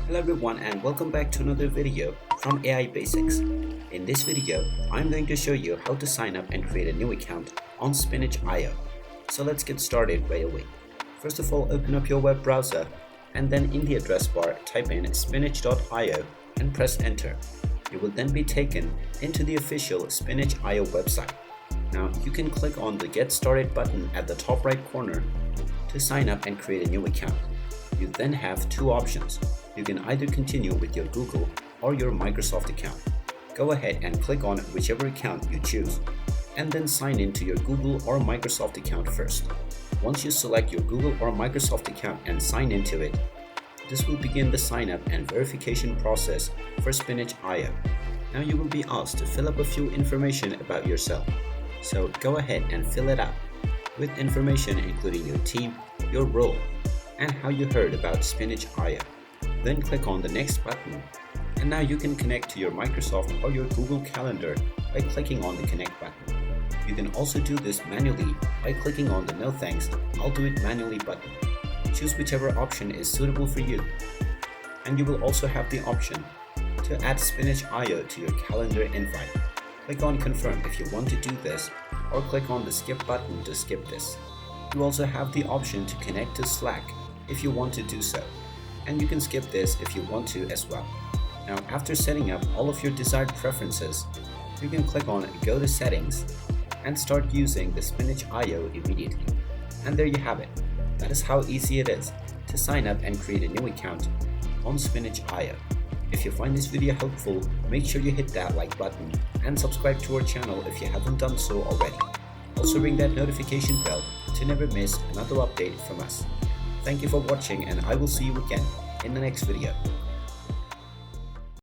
Hello everyone and welcome back to another video from AI Basics. In this video, I'm going to show you how to sign up and create a new account on Spinach.io. So let's get started right away. First of all, open up your web browser and then in the address bar type in spinach.io and press enter. You will then be taken into the official Spinach.io website. Now you can click on the Get Started button at the top right corner to sign up and create a new account. You then have two options. You can either continue with your Google or your Microsoft account. Go ahead and click on whichever account you choose and then sign in to your Google or Microsoft account first. Once you select your Google or Microsoft account and sign into it, this will begin the sign up and verification process for Spinach.io. Now you will be asked to fill up a few information about yourself. So go ahead and fill it out with information including your team, your role, and how you heard about Spinach.io. Then click on the next button, and now you can connect to your Microsoft or your Google Calendar by clicking on the connect button. You can also do this manually by clicking on the no thanks, I'll do it manually button. Choose whichever option is suitable for you. And you will also have the option to add Spinach.io to your calendar invite. Click on confirm if you want to do this, or click on the skip button to skip this. You also have the option to connect to Slack if you want to do so, and you can skip this if you want to as well. Now after setting up all of your desired preferences, you can click on go to settings and start using the Spinach.io immediately. And there you have it. That is how easy it is to sign up and create a new account on Spinach.io. If you find this video helpful, make sure you hit that like button and subscribe to our channel if you haven't done so already. Also ring that notification bell to never miss another update from us. Thank you for watching and I will see you again in the next video.